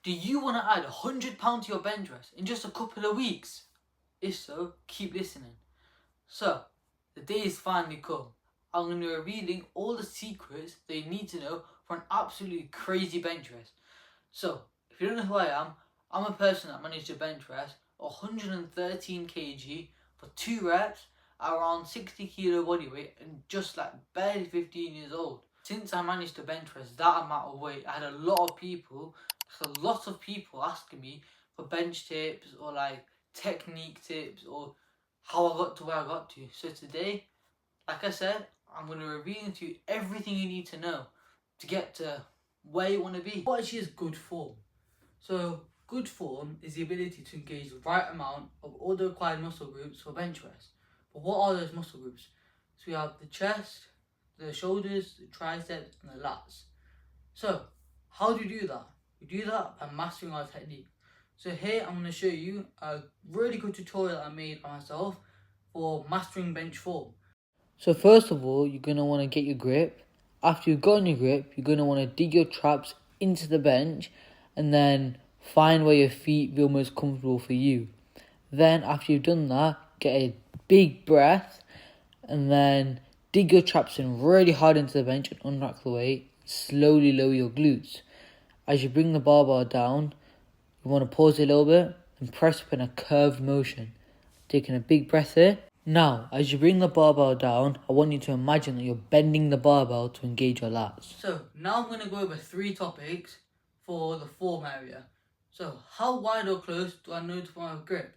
Do you want to add £100 to your bench press in just a couple of weeks? If so, keep listening. So, the day is finally come. I'm going to be revealing all the secrets that you need to know for an absolutely crazy bench press. So, if you don't know who I am, I'm a person that managed to bench press 113 kg for 2 reps at around 60 kilo body weight and just like barely 15 years old. Since I managed to bench press that amount of weight, I had a lot of people asking me for bench tips or like technique tips or how I got to where I got to. So today, like I said, I'm going to reveal to you everything you need to know to get to where you want to be. What actually is good form? So, good form is the ability to engage the right amount of all the required muscle groups for bench press. But what are those muscle groups? So we have the chest, the shoulders, the triceps, and the lats. So, how do you do that? We do that by mastering our technique. So here I'm going to show you a really good tutorial I made by myself for mastering bench form. So first of all, you're going to want to get your grip. After you've gotten your grip, you're going to want to dig your traps into the bench and then find where your feet feel most comfortable for you. Then after you've done that, get a big breath and then dig your traps in really hard into the bench and unrack the weight. Slowly lower your glutes. As you bring the barbell down, you want to pause a little bit and press up in a curved motion. Taking a big breath here. Now, as you bring the barbell down, I want you to imagine that you're bending the barbell to engage your lats. So, now I'm going to go over 3 topics for the form area. So, how wide or close do I know to my grip?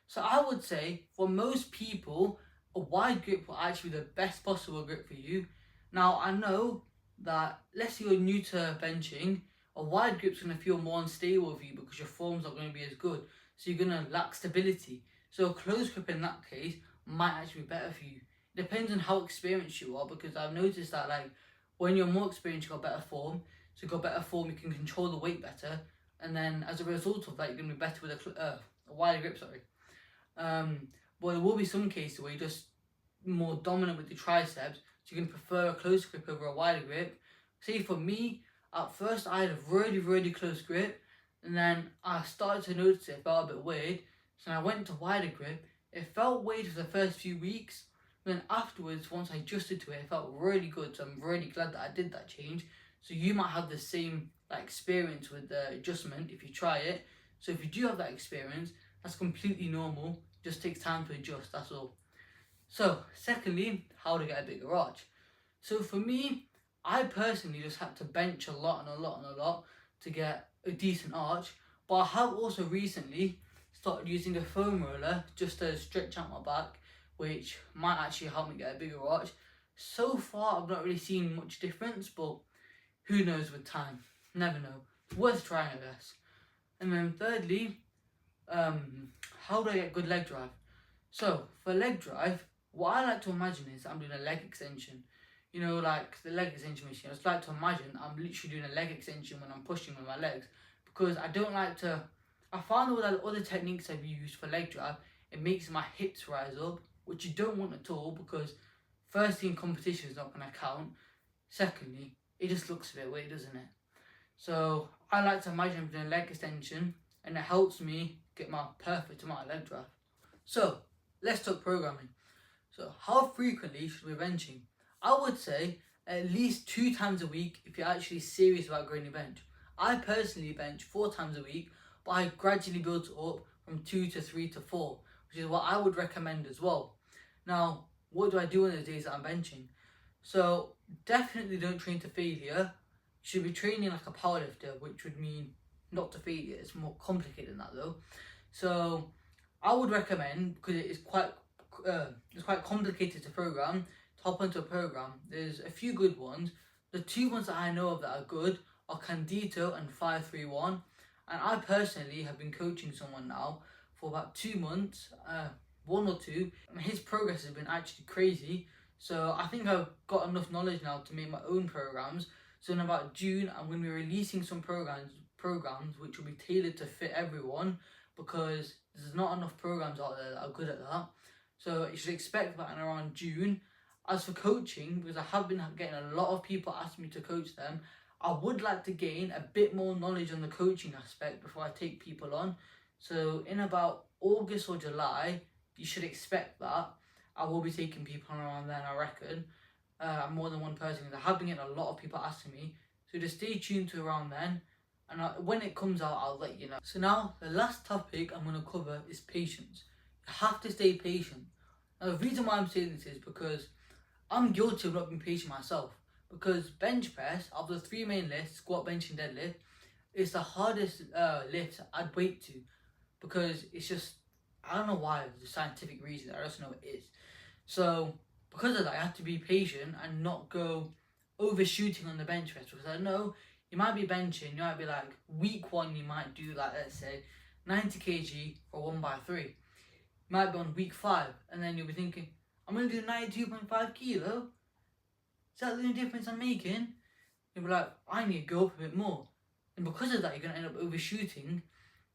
So, I would say for most people, a wide grip will actually be the best possible grip for you. Now, I know that, let's say you're new to benching, a wide grip's going to feel more unstable for you because your form's not going to be as good. So, you're going to lack stability. So, a close grip in that case might actually be better for you. It depends on how experienced you are, because I've noticed that like when you're more experienced, you've got better form. So you've got better form, you can control the weight better, and then as a result of that, you're going to be better with a wider grip. But there will be some cases where you're just more dominant with the triceps, so you're going to prefer a close grip over a wider grip. See, for me, at first I had a really close grip, and then I started to notice it felt a bit weird, so I went to wider grip. It felt weird for the first few weeks, but then afterwards, once I adjusted to it, it felt really good. So I'm really glad that I did that change. So you might have the same experience with the adjustment if you try it. So if you do have that experience, that's completely normal. It just takes time to adjust, that's all. So secondly, how to get a bigger arch. So for me, I personally just had to bench a lot to get a decent arch. But I have also recently started using a foam roller just to stretch out my back, which might actually help me get a bigger arch. So far, I've not really seen much difference, but who knows with time? Never know. It's worth trying, I guess. And then thirdly, how do I get good leg drive? So for leg drive, what I like to imagine is I'm doing a leg extension. You know, like the leg extension machine. I just like to imagine I'm literally doing a leg extension when I'm pushing with my legs, because I don't like to. I find all the other techniques I've used for leg drive, it makes my hips rise up, which you don't want at all, because firstly, in competition is not going to count. Secondly, it just looks a bit weird, doesn't it? So I like to imagine I'm doing a leg extension, and it helps me get my perfect amount of leg drive. So let's talk programming. So how frequently should we be benching? I would say at least 2 times a week if you're actually serious about growing your bench. I personally bench 4 times a week, but I gradually built it up from 2 to 3 to 4, which is what I would recommend as well. Now, what do I do on the days that I'm benching? So definitely don't train to failure. You should be training like a powerlifter, which would mean not to failure. It's more complicated than that though. So I would recommend, because it's quite complicated to program, to hop onto a program. There's a few good ones. The 2 ones that I know of that are good are Candito and 531. And I personally have been coaching someone now for about 2 months, 1 or 2. And his progress has been actually crazy. So I think I've got enough knowledge now to make my own programs. So in about June, I'm going to be releasing some programs which will be tailored to fit everyone, because there's not enough programs out there that are good at that. So you should expect that in around June. As for coaching, because I have been getting a lot of people asking me to coach them, I would like to gain a bit more knowledge on the coaching aspect before I take people on. So in about August or July, you should expect that. I will be taking people on around then, I reckon. More than one person, because I have been getting a lot of people asking me. So just stay tuned to around then. And when it comes out, I'll let you know. So now, the last topic I'm going to cover is patience. You have to stay patient. Now, the reason why I'm saying this is because I'm guilty of not being patient myself. Because bench press, of the three main lifts, squat, bench and deadlift, is the hardest lift I'd weight to. Because it's just, I don't know why, there's a scientific reason, I just know it is. So, because of that, I have to be patient and not go overshooting on the bench press. Because I know you might be benching, you might be like, week 1 you might do like, let's say, 90 kg for 1x3. You might be on week 5, and then you'll be thinking, I'm going to do 92.5 kilo? Is that the only difference I'm making? You'll be like, I need to go up a bit more. And because of that, you're going to end up overshooting,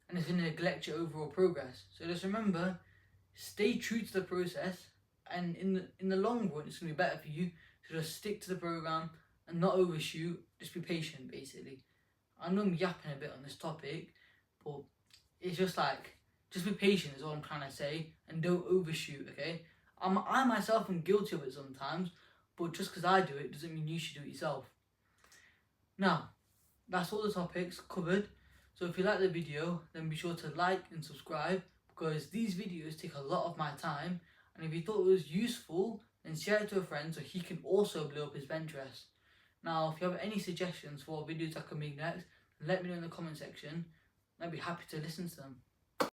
and it's going to neglect your overall progress. So just remember, stay true to the process, and in the long run, it's going to be better for you to just stick to the program and not overshoot. Just be patient, basically. I know I'm yapping a bit on this topic, but it's just like, just be patient is all I'm trying to say, and don't overshoot, okay? I myself am guilty of it sometimes, but just because I do it doesn't mean you should do it yourself. Now, that's all the topics covered. So if you like the video, then be sure to like and subscribe, because these videos take a lot of my time. And if you thought it was useful, then share it to a friend so he can also blow up his bench press. Now, if you have any suggestions for videos I can make next, let me know in the comment section. I'd be happy to listen to them.